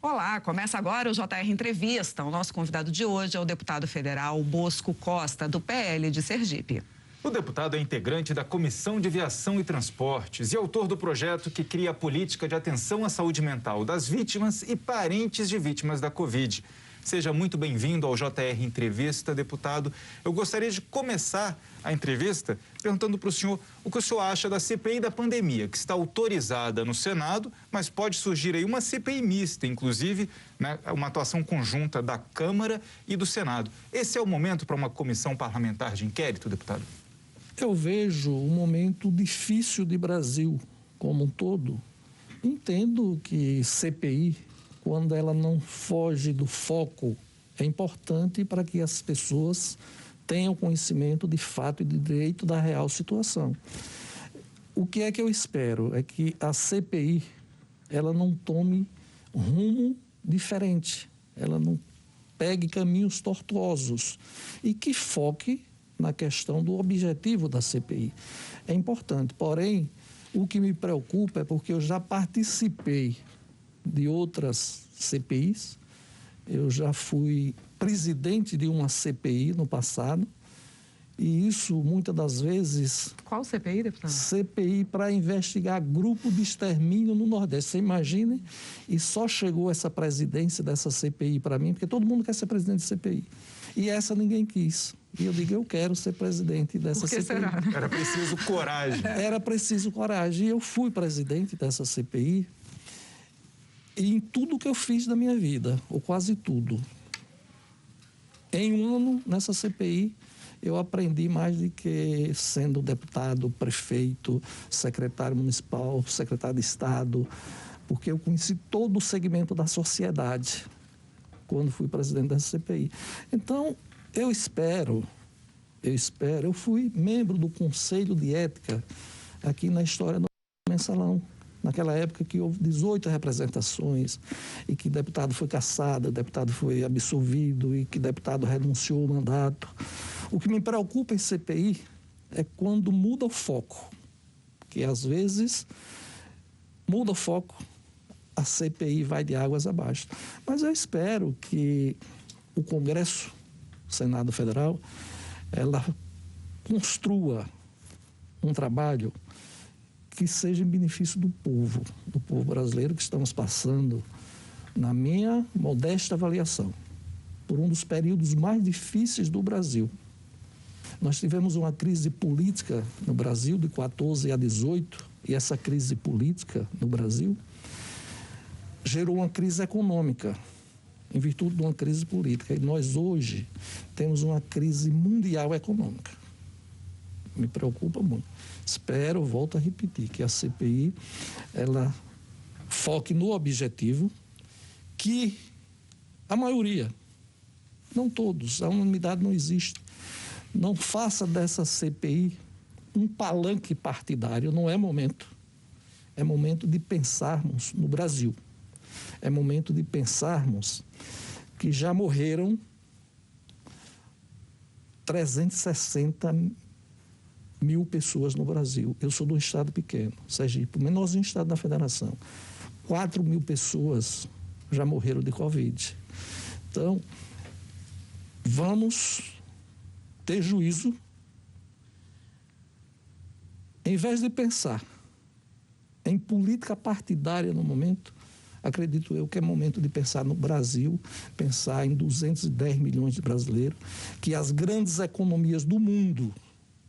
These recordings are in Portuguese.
Olá, começa agora o JR Entrevista. O nosso convidado de hoje é o deputado federal Bosco Costa, do PL de Sergipe. O deputado é integrante da Comissão de Viação e Transportes e autor do projeto que cria a política de atenção à saúde mental das vítimas e parentes de vítimas da Covid. Seja muito bem-vindo ao JR Entrevista, deputado. Eu gostaria de começar a entrevista perguntando para o senhor o que o senhor acha da CPI da pandemia, que está autorizada no Senado, mas pode surgir aí uma CPI mista, inclusive, né, uma atuação conjunta da Câmara e do Senado. Esse é o momento para uma comissão parlamentar de inquérito, deputado? Eu vejo um momento difícil de Brasil como um todo. Entendo que CPI, quando ela não foge do foco, é importante para que as pessoas tenham conhecimento de fato e de direito da real situação. O que é que eu espero? É que a CPI, ela não tome rumo diferente, ela não pegue caminhos tortuosos e que foque na questão do objetivo da CPI. É importante, porém, o que me preocupa é porque eu já participei de outras CPIs, eu já fui presidente de uma CPI no passado, e isso muitas das vezes... Qual CPI, deputado? CPI para investigar grupo de extermínio no Nordeste. Você imagine, e só chegou essa presidência dessa CPI para mim, porque todo mundo quer ser presidente de CPI. E essa ninguém quis. E eu digo, eu quero ser presidente dessa CPI. Por que será? Era preciso coragem. Era preciso coragem. E eu fui presidente dessa CPI, e em tudo que eu fiz da minha vida, ou quase tudo. Em um ano, nessa CPI, eu aprendi mais do que sendo deputado, prefeito, secretário municipal, secretário de Estado, porque eu conheci todo o segmento da sociedade quando fui presidente dessa CPI. Então, eu fui membro do Conselho de Ética aqui na história do Mensalão. Naquela época que houve 18 representações e que deputado foi cassado, deputado foi absolvido e que deputado renunciou ao mandato. O que me preocupa em CPI é quando muda o foco, que às vezes muda o foco, a CPI vai de águas abaixo. Mas eu espero que o Congresso, o Senado Federal, ela construa um trabalho que seja em benefício do povo brasileiro, que estamos passando, na minha modesta avaliação, por um dos períodos mais difíceis do Brasil. Nós tivemos uma crise política no Brasil de 14 a 18, e essa crise política no Brasil gerou uma crise econômica, em virtude de uma crise política. E nós hoje temos uma crise mundial econômica. Me preocupa muito. Espero, volto a repetir, que a CPI ela foque no objetivo, que a maioria, não todos, a unanimidade não existe, não faça dessa CPI um palanque partidário. Não é momento. É momento de pensarmos no Brasil. É momento de pensarmos que já morreram 360 mil pessoas no Brasil. Eu sou de um estado pequeno, Sergipe, o menorzinho estado da federação. 4 mil pessoas já morreram de Covid. Então, vamos ter juízo. Em vez de pensar em política partidária no momento, acredito eu que é momento de pensar no Brasil, pensar em 210 milhões de brasileiros, que as grandes economias do mundo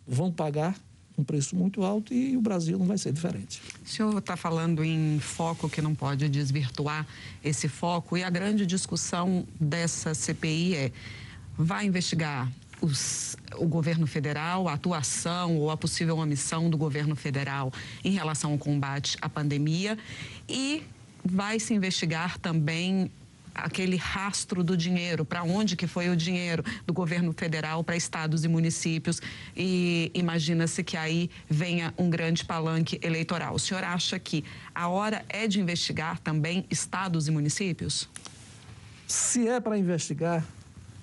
vão pagar um preço muito alto e o Brasil não vai ser diferente. O senhor está falando em foco, que não pode desvirtuar esse foco, e a grande discussão dessa CPI é: vai investigar o governo federal, a atuação ou a possível omissão do governo federal em relação ao combate à pandemia, e vai se investigar também aquele rastro do dinheiro, para onde que foi o dinheiro do governo federal para estados e municípios, e imagina-se que aí venha um grande palanque eleitoral. O senhor acha que a hora é de investigar também estados e municípios? Se é para investigar,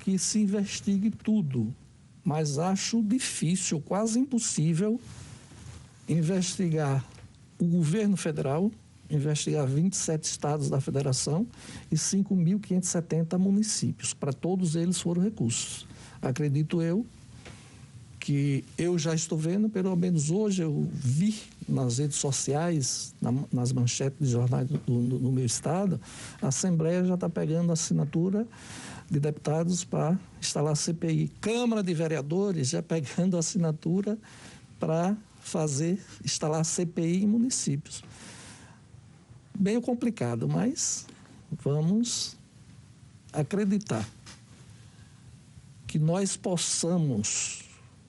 que se investigue tudo, mas acho difícil, quase impossível, investigar o governo federal, investigar 27 estados da federação e 5.570 municípios. Para todos eles foram recursos. Acredito eu que eu já estou vendo, pelo menos hoje eu vi nas redes sociais, nas manchetes de jornais do meu estado, a Assembleia já está pegando assinatura de deputados para instalar a CPI. Câmara de Vereadores já pegando assinatura para instalar a CPI em municípios. Bem complicado, mas vamos acreditar que nós possamos,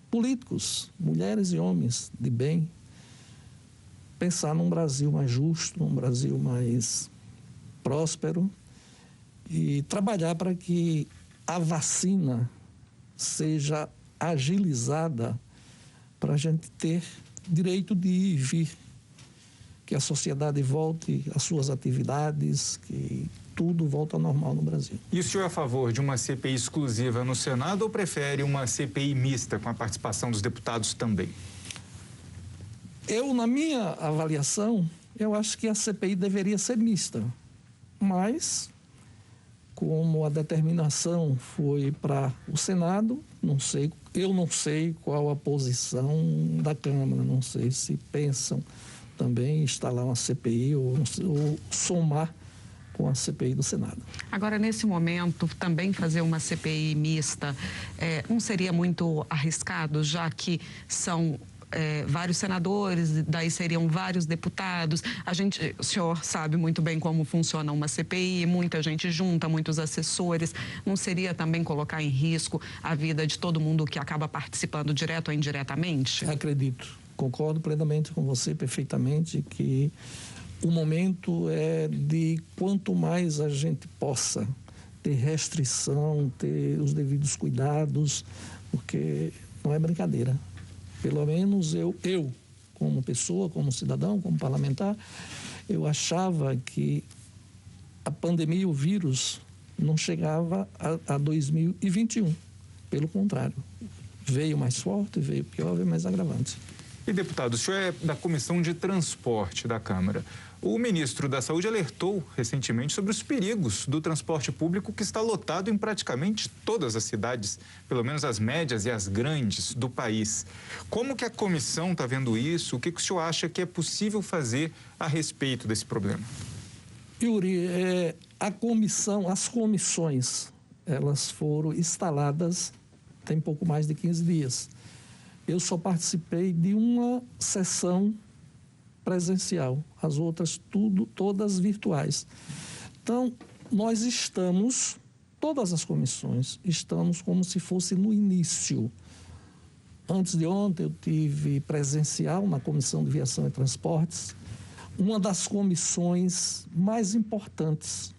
políticos, mulheres e homens de bem, pensar num Brasil mais justo, num Brasil mais próspero e trabalhar para que a vacina seja agilizada para a gente ter direito de ir e vir, que a sociedade volte às suas atividades, que tudo volta ao normal no Brasil. E o senhor é a favor de uma CPI exclusiva no Senado ou prefere uma CPI mista com a participação dos deputados também? Na minha avaliação, eu acho que a CPI deveria ser mista, mas como a determinação foi para o Senado, eu não sei qual a posição da Câmara, não sei se pensam também em instalar uma CPI ou somar com a CPI do Senado. Agora, nesse momento, também fazer uma CPI mista não seria muito arriscado, já que são vários senadores, daí seriam vários deputados. O senhor sabe muito bem como funciona uma CPI, muita gente junta, muitos assessores. Não seria também colocar em risco a vida de todo mundo que acaba participando direto ou indiretamente? Acredito, concordo plenamente com você, perfeitamente, que o momento é de quanto mais a gente possa ter restrição, ter os devidos cuidados, porque não é brincadeira. Pelo menos eu como pessoa, como cidadão, como parlamentar, eu achava que a pandemia, o vírus, não chegava a 2021. Pelo contrário, veio mais forte, veio pior, veio mais agravante. E, deputado, o senhor é da Comissão de Transporte da Câmara. O ministro da Saúde alertou recentemente sobre os perigos do transporte público que está lotado em praticamente todas as cidades, pelo menos as médias e as grandes do país. Como que a comissão está vendo isso? O que o senhor acha que é possível fazer a respeito desse problema? Yuri, as comissões, elas foram instaladas tem pouco mais de 15 dias. Eu só participei de uma sessão presencial, as outras todas virtuais. Então, todas as comissões, estamos como se fosse no início. Antes de ontem, eu tive presencial na Comissão de Viação e Transportes, uma das comissões mais importantes,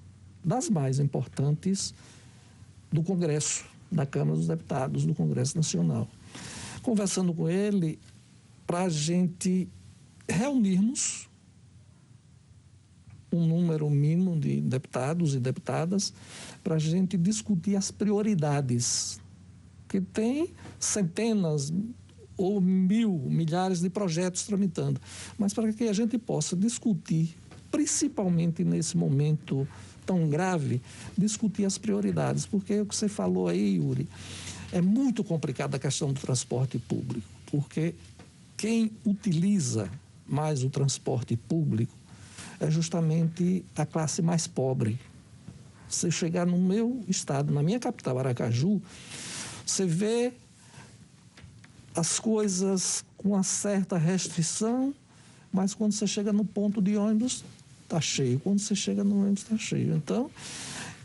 das mais importantes do Congresso, da Câmara dos Deputados, do Congresso Nacional. Conversando com ele, para a gente reunirmos um número mínimo de deputados e deputadas para a gente discutir as prioridades, que tem centenas ou milhares de projetos tramitando, mas para que a gente possa discutir, principalmente nesse momento tão grave, discutir as prioridades, porque o que você falou aí, Yuri, é muito complicada a questão do transporte público, porque quem utiliza mais o transporte público é justamente a classe mais pobre. Você chegar no meu estado, na minha capital, Aracaju, você vê as coisas com uma certa restrição, mas quando você chega no ponto de ônibus, está cheio. Quando você chega no ônibus, está cheio. Então,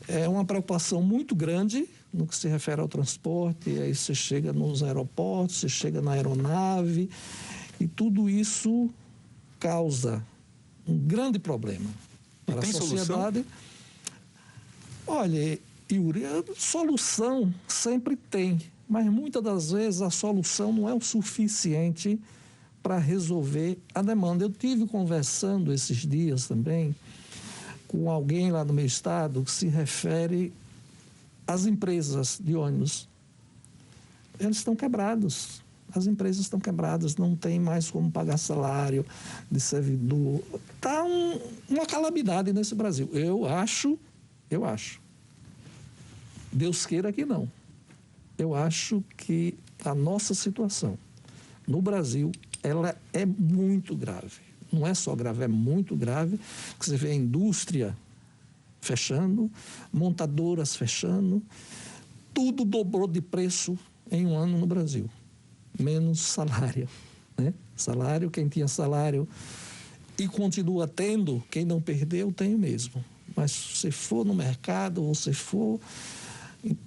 é uma preocupação muito grande no que se refere ao transporte. Aí você chega nos aeroportos, você chega na aeronave, e tudo isso causa um grande problema para a sociedade. Solução? Olha, Yuri, a solução sempre tem, mas muitas das vezes a solução não é o suficiente para resolver a demanda. Eu tive conversando esses dias também com alguém lá no meu estado que se refere às empresas de ônibus. Eles estão quebrados. As empresas estão quebradas, não tem mais como pagar salário de servidor. Está uma calamidade nesse Brasil. Eu acho. Deus queira que não. Eu acho que a nossa situação no Brasil, ela é muito grave. Não é só grave, é muito grave. Você vê a indústria fechando, montadoras fechando, tudo dobrou de preço em um ano no Brasil, menos salário, né? Salário, quem tinha salário e continua tendo, quem não perdeu, tem o mesmo. Mas se você for no mercado, você for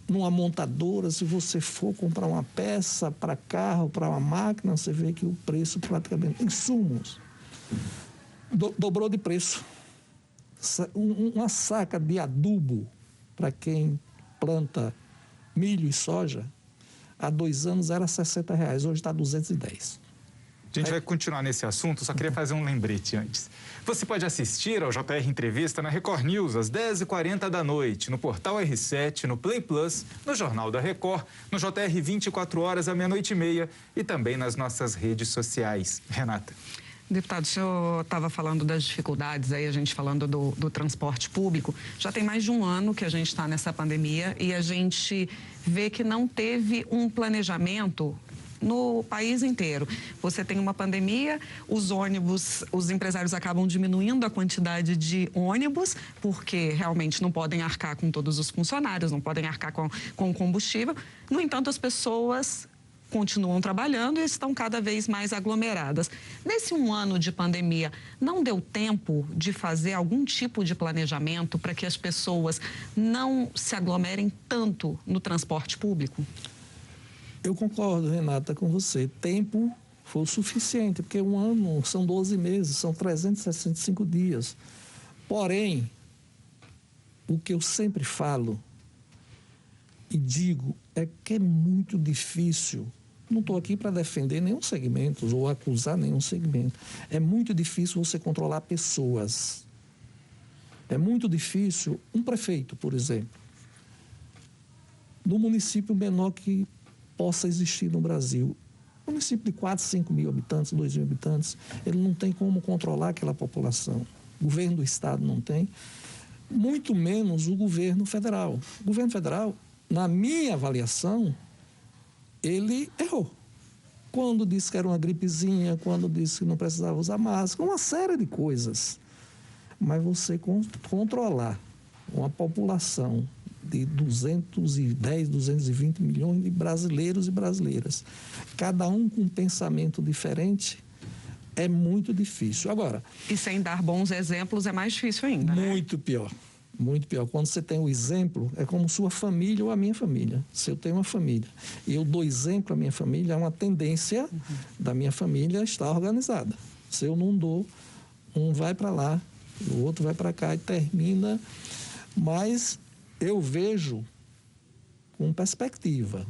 numa montadora, se você for comprar uma peça para carro, para uma máquina, você vê que o preço praticamente, insumos, dobrou de preço. Uma saca de adubo para quem planta milho e soja, há 2 anos era R$60, hoje está 210. A gente vai continuar nesse assunto, só queria fazer um lembrete antes. Você pode assistir ao JR Entrevista na Record News às 10h40 da noite, no portal R7, no Play Plus, no Jornal da Record, no JR 24 horas à 00h30 e também nas nossas redes sociais. Renata. Deputado, o senhor estava falando das dificuldades aí, a gente falando do transporte público. Já tem mais de um ano que a gente está nessa pandemia e a gente vê que não teve um planejamento no país inteiro. Você tem uma pandemia, os ônibus, os empresários acabam diminuindo a quantidade de ônibus, porque realmente não podem arcar com todos os funcionários, não podem arcar com combustível. No entanto, as pessoas continuam trabalhando e estão cada vez mais aglomeradas. Nesse um ano de pandemia, não deu tempo de fazer algum tipo de planejamento para que as pessoas não se aglomerem tanto no transporte público? Eu concordo, Renata, com você. Tempo foi o suficiente, porque um ano são 12 meses, são 365 dias. Porém, o que eu sempre falo e digo é que é muito difícil. Não estou aqui para defender nenhum segmento ou acusar nenhum segmento. É muito difícil você controlar pessoas. É muito difícil um prefeito, por exemplo, no município menor que possa existir no Brasil. Um município de 4, 5 mil habitantes, 2 mil habitantes, ele não tem como controlar aquela população. O governo do estado não tem, muito menos o governo federal. O governo federal, na minha avaliação, ele errou. Quando disse que era uma gripezinha, quando disse que não precisava usar máscara, uma série de coisas. Mas você controlar uma população de 210, 220 milhões de brasileiros e brasileiras, cada um com um pensamento diferente, é muito difícil. Agora, e sem dar bons exemplos é mais difícil ainda, né? Muito pior. Muito pior. Quando você tem o exemplo, é como sua família ou a minha família. Se eu tenho uma família e eu dou exemplo à minha família, é uma tendência da minha família estar organizada. Se eu não dou, um vai para lá, o outro vai para cá e termina. Mas eu vejo com perspectiva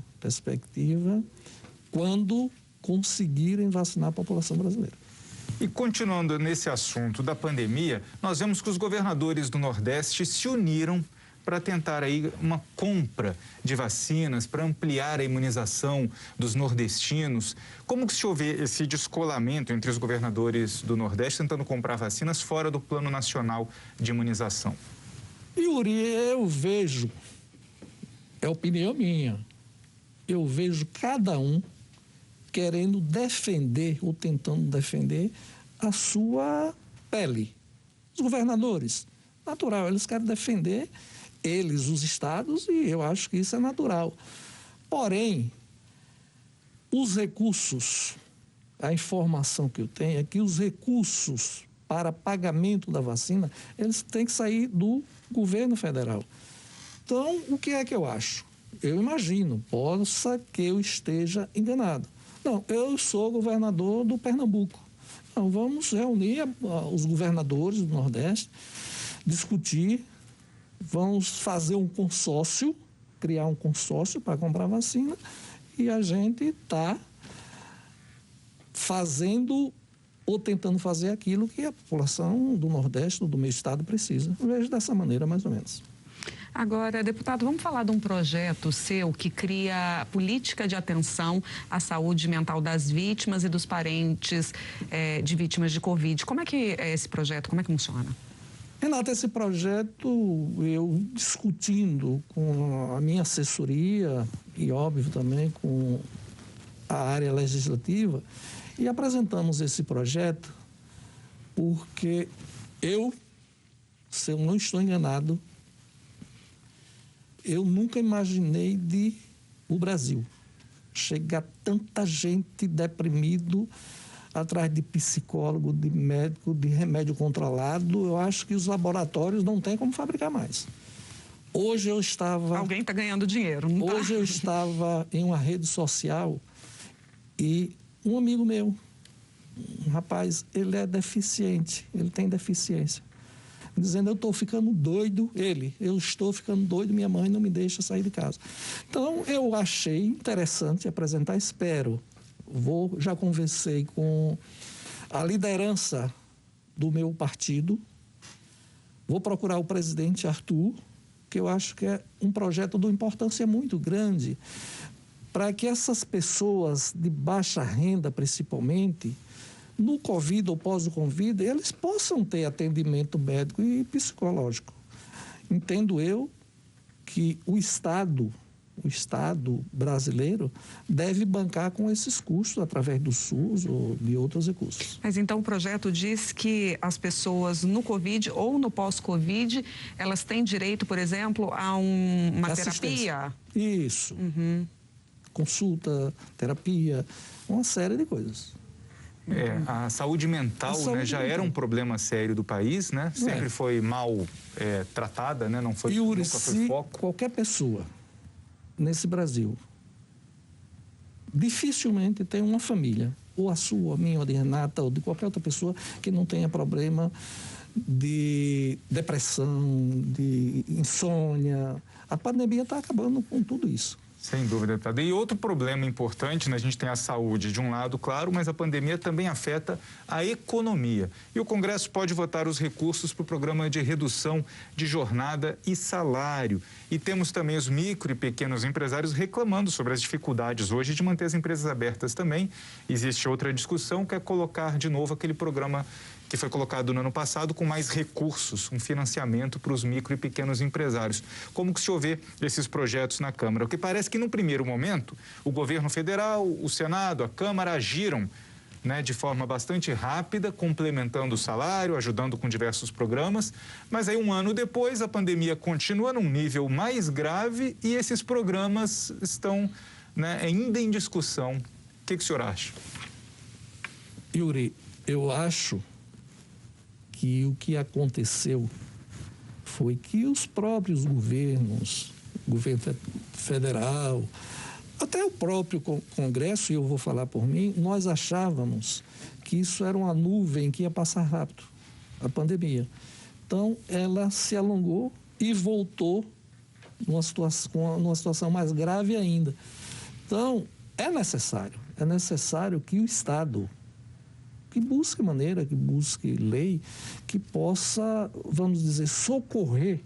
quando conseguirem vacinar a população brasileira. E continuando nesse assunto da pandemia, nós vemos que os governadores do Nordeste se uniram para tentar aí uma compra de vacinas, para ampliar a imunização dos nordestinos. Como que se houve esse descolamento entre os governadores do Nordeste tentando comprar vacinas fora do Plano Nacional de Imunização? Yuri, eu vejo, é opinião minha, eu vejo cada um querendo defender ou tentando defender a sua pele. Os governadores, natural, eles querem defender eles, os estados, e eu acho que isso é natural. Porém, os recursos, a informação que eu tenho é que os recursos para pagamento da vacina, eles têm que sair do governo federal. Então, o que é que eu acho? Eu imagino, possa que eu esteja enganado. Não, eu sou governador do Pernambuco. Então, vamos reunir os governadores do Nordeste, discutir, vamos fazer um consórcio, criar um consórcio para comprar vacina e a gente está fazendo ou tentando fazer aquilo que a população do Nordeste, do meu estado, precisa. Eu vejo dessa maneira, mais ou menos. Agora, deputado, vamos falar de um projeto seu que cria política de atenção à saúde mental das vítimas e dos parentes de vítimas de Covid. Como é que é esse projeto? Como é que funciona? Renato, esse projeto, eu discutindo com a minha assessoria e, óbvio, também com a área legislativa, e apresentamos esse projeto porque se eu não estou enganado, eu nunca imaginei o Brasil chegar tanta gente deprimido atrás de psicólogo, de médico, de remédio controlado. Eu acho que os laboratórios não têm como fabricar mais. Hoje eu estava... Alguém está ganhando dinheiro, não tá? Hoje eu estava em uma rede social e um amigo meu, um rapaz, ele é deficiente, ele tem deficiência, dizendo: eu estou ficando doido, eu estou ficando doido, minha mãe não me deixa sair de casa. Então, eu achei interessante apresentar, já conversei com a liderança do meu partido, vou procurar o presidente Arthur, que eu acho que é um projeto de importância muito grande, para que essas pessoas de baixa renda, principalmente, no Covid ou pós-Covid, eles possam ter atendimento médico e psicológico. Entendo eu que o Estado brasileiro deve bancar com esses custos através do SUS ou de outros recursos. Mas então o projeto diz que as pessoas no Covid ou no pós-Covid, elas têm direito, por exemplo, a uma terapia? Isso. Uhum. Consulta, terapia, uma série de coisas. A saúde mental, já era um problema sério do país, né? Sempre foi mal tratada, né? Nunca foi foco. Qualquer pessoa nesse Brasil dificilmente tem uma família, ou a sua, ou a minha, ou a de Renata, ou de qualquer outra pessoa que não tenha problema de depressão, de insônia. A pandemia está acabando com tudo isso. Sem dúvida, deputado. E outro problema importante, né? A gente tem a saúde de um lado, claro, mas a pandemia também afeta a economia. E o Congresso pode votar os recursos para o programa de redução de jornada e salário. E temos também os micro e pequenos empresários reclamando sobre as dificuldades hoje de manter as empresas abertas também. Existe outra discussão, que é colocar de novo aquele programa que foi colocado no ano passado com mais recursos, um financiamento para os micro e pequenos empresários. Como que se vê esses projetos na Câmara? O que parece que, num primeiro momento, o governo federal, o Senado, a Câmara agiram, né, de forma bastante rápida, complementando o salário, ajudando com diversos programas, mas aí um ano depois a pandemia continua num nível mais grave e esses programas estão, né, ainda em discussão. O que o senhor acha? Yuri, eu acho que o que aconteceu foi que os próprios governos, governo federal, até o próprio Congresso, e eu vou falar por mim, nós achávamos que isso era uma nuvem que ia passar rápido, a pandemia. Então, ela se alongou e voltou numa situação mais grave ainda. Então, é necessário que o Estado, que busque maneira, que busque lei, que possa, vamos dizer, socorrer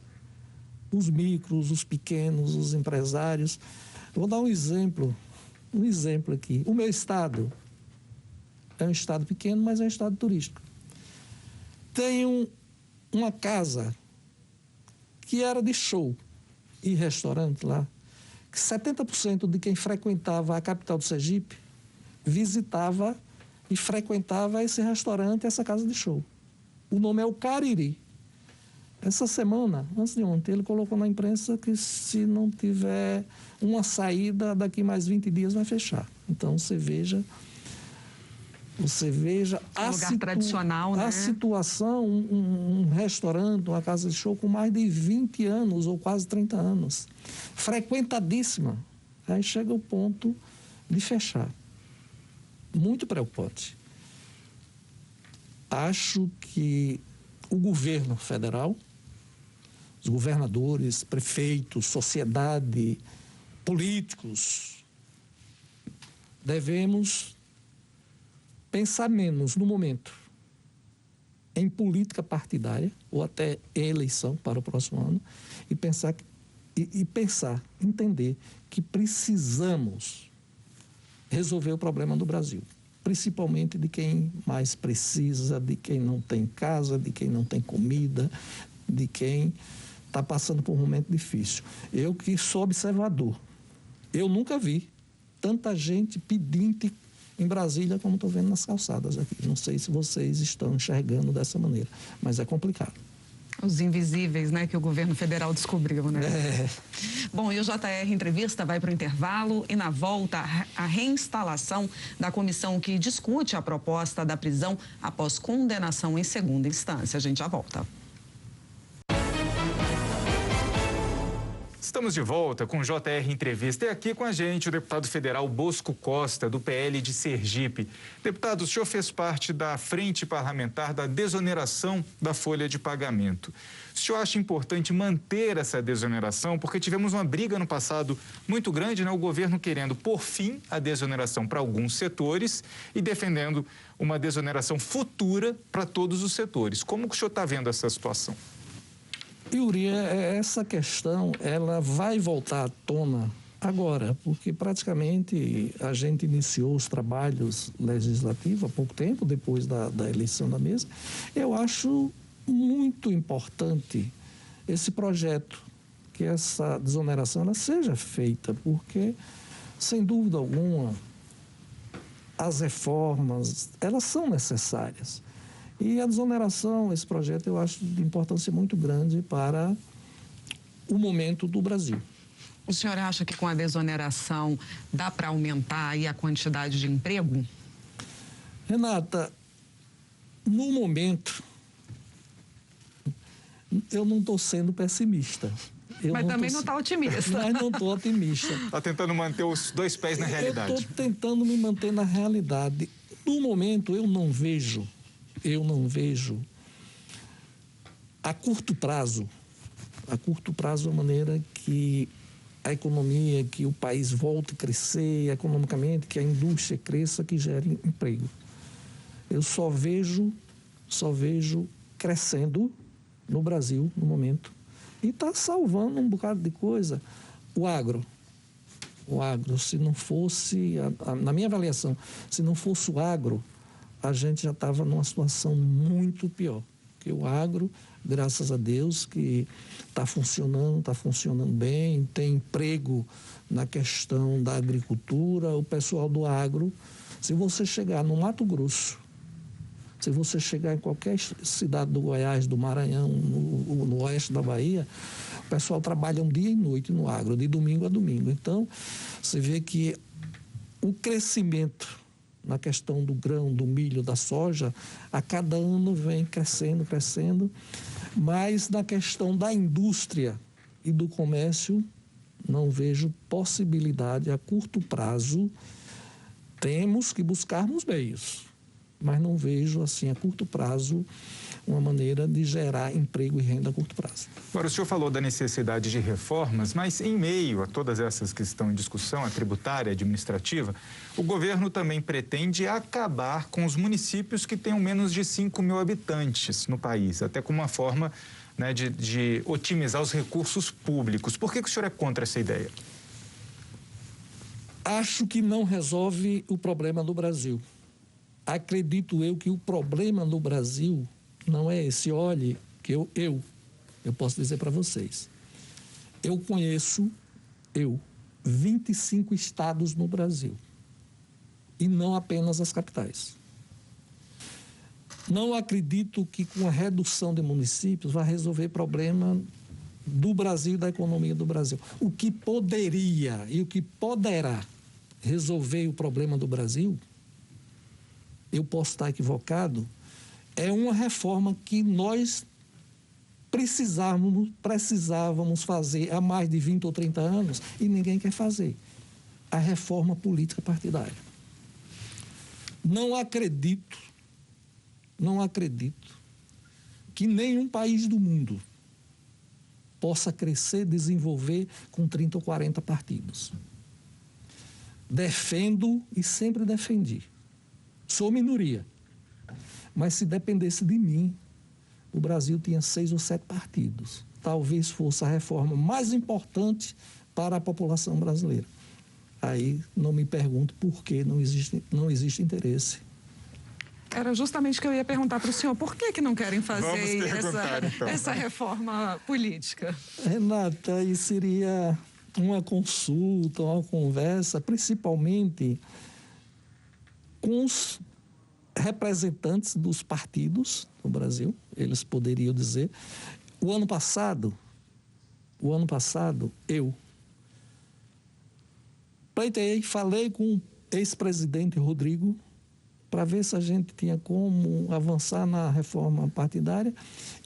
os micros, os pequenos, os empresários. Eu vou dar um exemplo aqui. O meu estado é um estado pequeno, mas é um estado turístico. Tem uma casa que era de show e restaurante lá, que 70% de quem frequentava a capital do Sergipe visitava e frequentava esse restaurante, essa casa de show. O nome é o Cariri. Essa semana, antes de ontem, ele colocou na imprensa que se não tiver uma saída, daqui mais 20 dias vai fechar. Então, você veja a lugar tradicional, né? A situação, um restaurante, uma casa de show com mais de 20 anos ou quase 30 anos, frequentadíssima. Aí chega o ponto de fechar. Muito preocupante. Acho que o governo federal, os governadores, prefeitos, sociedade, políticos, devemos pensar menos no momento em política partidária ou até em eleição para o próximo ano entender que precisamos resolver o problema do Brasil. principalmente de quem mais precisa, de quem não tem casa, de quem não tem comida, de quem está passando por um momento difícil. Eu que sou observador, eu nunca vi tanta gente pedinte em Brasília como estou vendo nas calçadas aqui. Não sei se vocês estão enxergando dessa maneira, mas é complicado. Os invisíveis, né, que o governo federal descobriu, né? Bom, e o JR Entrevista vai para o intervalo e na volta a reinstalação da comissão que discute a proposta da prisão após condenação em segunda instância. A gente já volta. Estamos de volta com o JR Entrevista. E aqui com a gente o deputado federal Bosco Costa, do PL de Sergipe. Deputado, o senhor fez parte da frente parlamentar da desoneração da folha de pagamento. O senhor acha importante manter essa desoneração? Porque tivemos uma briga no passado muito grande, né? O governo querendo pôr fim à desoneração para alguns setores e defendendo uma desoneração futura para todos os setores. Como que o senhor está vendo essa situação? Yuri, essa questão ela vai voltar à tona agora, porque praticamente a gente iniciou os trabalhos legislativos há pouco tempo, depois da eleição da mesa. Eu acho muito importante esse projeto, que essa desoneração ela seja feita, porque, sem dúvida alguma, as reformas, elas são necessárias. E a desoneração, esse projeto, eu acho de importância muito grande para o momento do Brasil. O senhor acha que com a desoneração dá para aumentar aí a quantidade de emprego? Renata, no momento, eu não estou sendo pessimista. Mas também não está otimista. Mas não estou otimista. Está tentando manter os dois pés na realidade. Eu estou tentando me manter na realidade. No momento, eu não vejo a curto prazo a maneira que a economia, que o país volte a crescer economicamente, que a indústria cresça, que gere emprego. Eu só vejo crescendo no Brasil no momento e está salvando um bocado de coisa. O agro, se não fosse, na minha avaliação, se não fosse o agro, a gente já estava numa situação muito pior. Porque o agro, graças a Deus, que está funcionando bem, tem emprego na questão da agricultura. O pessoal do agro, se você chegar no Mato Grosso, se você chegar em qualquer cidade do Goiás, do Maranhão, no oeste da Bahia, o pessoal trabalha dia e noite no agro, de domingo a domingo. Então, você vê que o crescimento na questão do grão, do milho, da soja, a cada ano vem crescendo, mas na questão da indústria e do comércio, não vejo possibilidade a curto prazo. Temos que buscarmos meios, mas não vejo, assim, a curto prazo, uma maneira de gerar emprego e renda a curto prazo. Agora, o senhor falou da necessidade de reformas, mas em meio a todas essas que estão em discussão, a tributária, a administrativa, o governo também pretende acabar com os municípios que tenham menos de 5 mil habitantes no país, até como uma forma, né, de otimizar os recursos públicos. Por que o senhor é contra essa ideia? Acho que não resolve o problema do Brasil. Acredito eu que o problema do Brasil não é esse. Olhe, que eu posso dizer para vocês, eu conheço 25 estados no Brasil, e não apenas as capitais. Não acredito que com a redução de municípios vai resolver problema do Brasil e da economia do Brasil. O que poderia e o que poderá resolver o problema do Brasil, eu posso estar equivocado, é uma reforma que nós precisávamos fazer há mais de 20 ou 30 anos e ninguém quer fazer. A reforma política partidária. Não acredito que nenhum país do mundo possa crescer, desenvolver com 30 ou 40 partidos. Defendo e sempre defendi. Sou minoria. Mas se dependesse de mim, o Brasil tinha 6 ou 7 partidos. Talvez fosse a reforma mais importante para a população brasileira. aí não me pergunto por que não existe interesse. Era justamente o que eu ia perguntar para o senhor. Por que não querem fazer essa reforma política? Renata, aí seria uma consulta, uma conversa, principalmente com os representantes dos partidos no Brasil. Eles poderiam dizer. O ano passado, eu pleitei, falei com o ex-presidente Rodrigo para ver se a gente tinha como avançar na reforma partidária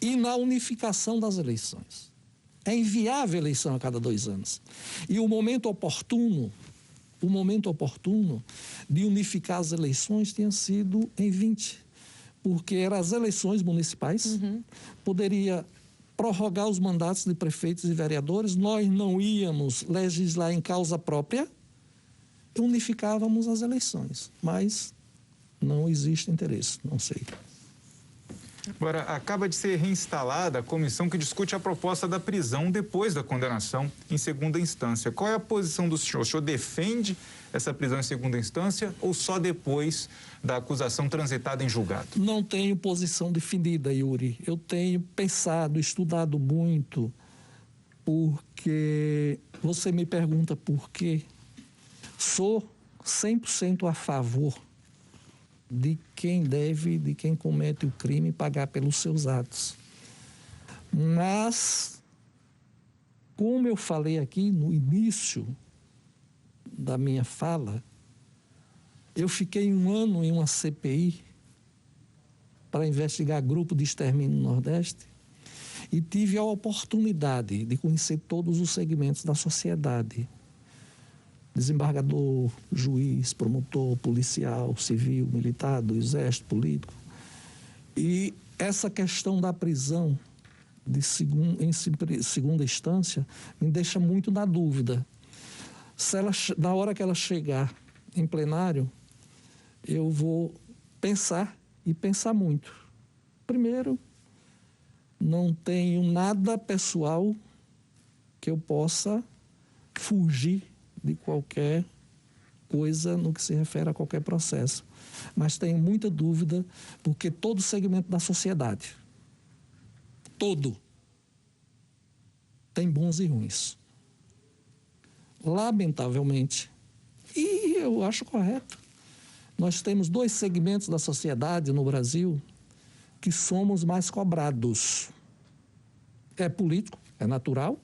e na unificação das eleições. É inviável a eleição a cada 2 anos. E o momento oportuno de unificar as eleições tinha sido em 20, porque eram as eleições municipais, poderia prorrogar os mandatos de prefeitos e vereadores, nós não íamos legislar em causa própria, unificávamos as eleições, mas não existe interesse, não sei. Agora, acaba de ser reinstalada a comissão que discute a proposta da prisão depois da condenação em segunda instância. Qual é a posição do senhor? O senhor defende essa prisão em segunda instância ou só depois da acusação transitada em julgado? Não tenho posição definida, Yuri. Eu tenho pensado, estudado muito, porque você me pergunta por quê. Sou 100% a favor de quem deve, de quem comete o crime, pagar pelos seus atos. Mas, como eu falei aqui no início da minha fala, eu fiquei 1 ano em uma CPI para investigar grupo de extermínio no Nordeste e tive a oportunidade de conhecer todos os segmentos da sociedade. Desembargador, juiz, promotor, policial, civil, militar, do exército, político. E essa questão da prisão em segunda instância me deixa muito na dúvida. Na hora que ela chegar em plenário, eu vou pensar e pensar muito. Primeiro, não tenho nada pessoal que eu possa fugir de qualquer coisa no que se refere a qualquer processo. Mas tenho muita dúvida, porque todo segmento da sociedade, todo, tem bons e ruins. Lamentavelmente, e eu acho correto, nós temos 2 segmentos da sociedade no Brasil que somos mais cobrados. É político, é natural,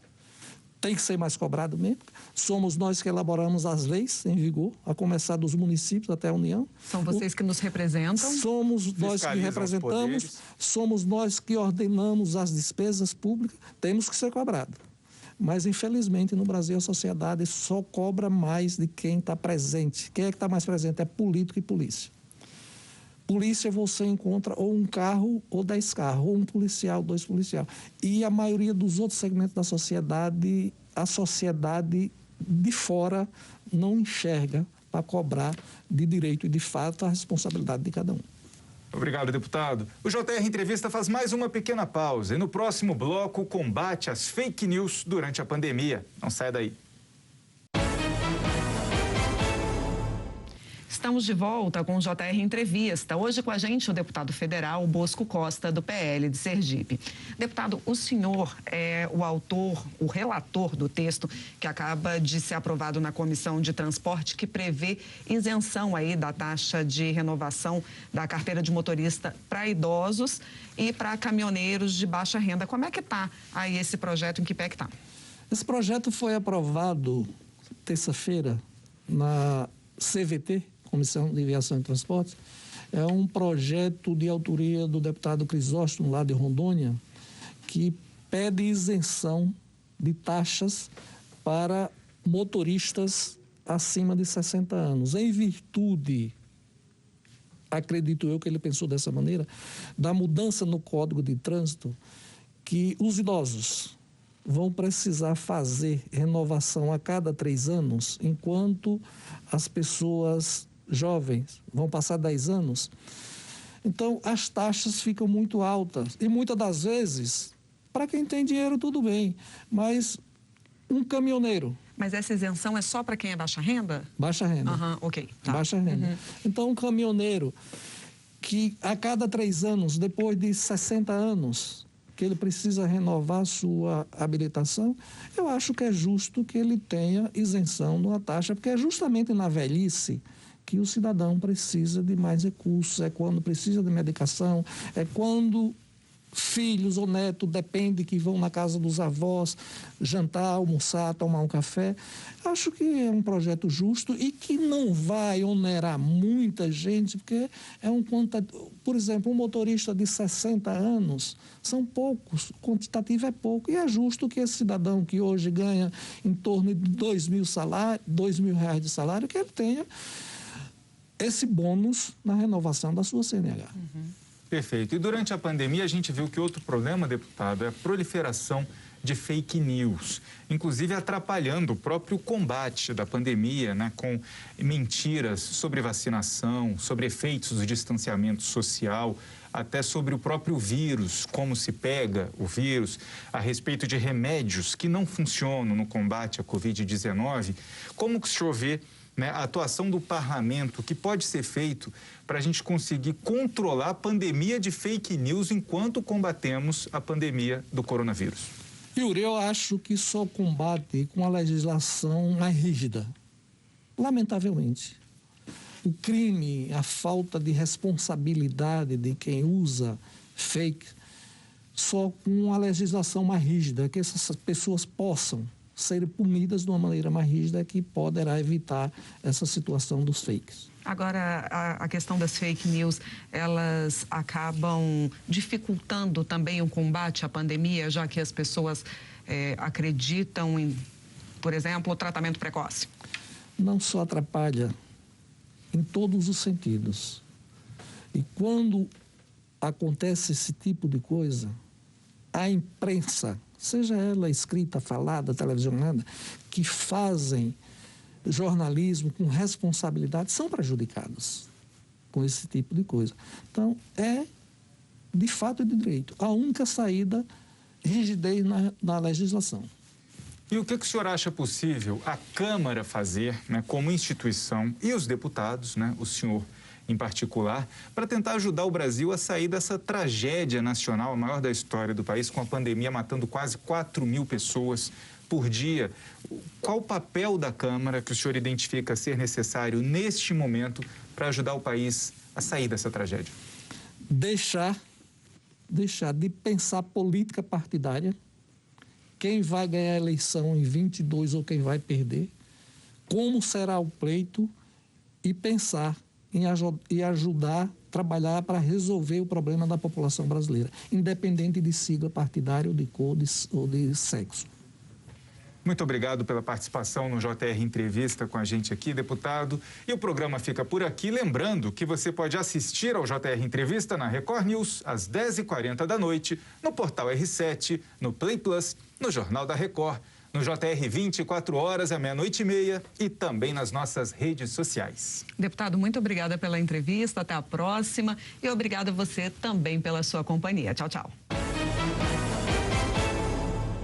tem que ser mais cobrado mesmo. Somos nós que elaboramos as leis em vigor, a começar dos municípios até a União. São vocês que nos representam? Somos nós que representamos, somos nós que ordenamos as despesas públicas, temos que ser cobrados. Mas, infelizmente, no Brasil, a sociedade só cobra mais de quem está presente. Quem é que está mais presente? É político e polícia. Polícia você encontra ou um carro ou 10 carros, ou um policial, 2 policiais. E a maioria dos outros segmentos da sociedade, a sociedade de fora não enxerga para cobrar de direito e de fato a responsabilidade de cada um. Obrigado, deputado. O JR Entrevista faz mais uma pequena pausa e no próximo bloco o combate às fake news durante a pandemia. Não saia daí. Estamos de volta com o JR Entrevista. Hoje com a gente o deputado federal Bosco Costa, do PL de Sergipe. Deputado, o senhor é o autor, o relator do texto que acaba de ser aprovado na Comissão de Transporte, que prevê isenção aí da taxa de renovação da carteira de motorista para idosos e para caminhoneiros de baixa renda. Como é que está aí esse projeto, em que pé que está? Esse projeto foi aprovado terça-feira na CVT, Comissão de Viação e Transportes. É um projeto de autoria do deputado Crisóstomo, lá de Rondônia, que pede isenção de taxas para motoristas acima de 60 anos, em virtude, acredito eu que ele pensou dessa maneira, da mudança no Código de Trânsito, que os idosos vão precisar fazer renovação a cada 3 anos, enquanto as pessoas jovens vão passar 10 anos. Então, as taxas ficam muito altas. E muitas das vezes, para quem tem dinheiro, tudo bem. Mas um caminhoneiro Mas essa isenção é só para quem é baixa renda? Baixa renda. Ok. Tá. Baixa renda. Então, um caminhoneiro que a cada 3 anos, depois de 60 anos, que ele precisa renovar sua habilitação, eu acho que é justo que ele tenha isenção de uma taxa, porque é justamente na velhice que o cidadão precisa de mais recursos, é quando precisa de medicação, é quando filhos ou netos dependem que vão na casa dos avós jantar, almoçar, tomar um café. Acho que é um projeto justo e que não vai onerar muita gente, porque é um quantitativo. Por exemplo, um motorista de 60 anos, são poucos, o quantitativo é pouco, e é justo que esse cidadão que hoje ganha em torno de R$2.000 de salário, que ele tenha esse bônus na renovação da sua CNH. Perfeito. E durante a pandemia a gente viu que outro problema, deputado, é a proliferação de fake news, inclusive atrapalhando o próprio combate da pandemia, né, com mentiras sobre vacinação, sobre efeitos do distanciamento social, até sobre o próprio vírus, como se pega o vírus, a respeito de remédios que não funcionam no combate à Covid-19. Como que o senhor vê, né, a atuação do parlamento, que pode ser feito para a gente conseguir controlar a pandemia de fake news enquanto combatemos a pandemia do coronavírus? Yuri, eu acho que só combate com a legislação mais rígida. Lamentavelmente. O crime, a falta de responsabilidade de quem usa fake, só com a legislação mais rígida, que essas pessoas possam serem punidas de uma maneira mais rígida, que poderá evitar essa situação dos fakes. Agora, a questão das fake news, elas acabam dificultando também o combate à pandemia, já que as pessoas acreditam em, por exemplo, o tratamento precoce? Não só atrapalha, em todos os sentidos. E quando acontece esse tipo de coisa, a imprensa, seja ela escrita, falada, televisionada, que fazem jornalismo com responsabilidade, são prejudicados com esse tipo de coisa. Então, de fato e de direito, a única saída, rigidez na legislação. E o que o senhor acha possível a Câmara fazer, né, como instituição, e os deputados, né, o senhor em particular, para tentar ajudar o Brasil a sair dessa tragédia nacional, a maior da história do país, com a pandemia matando quase 4.000 pessoas por dia? Qual o papel da Câmara que o senhor identifica ser necessário neste momento para ajudar o país a sair dessa tragédia? Deixar de pensar política partidária, quem vai ganhar a eleição em 22 ou quem vai perder, como será o pleito, e pensar em ajudar, trabalhar para resolver o problema da população brasileira, independente de sigla partidária, ou de cor ou de sexo. Muito obrigado pela participação no JR Entrevista com a gente aqui, deputado. E o programa fica por aqui. Lembrando que você pode assistir ao JR Entrevista na Record News às 10h40 da noite, no portal R7, no Play Plus, no Jornal da Record, no JR 24 horas à 00h30 e também nas nossas redes sociais. Deputado, muito obrigada pela entrevista. Até a próxima. E obrigada a você também pela sua companhia. Tchau, tchau.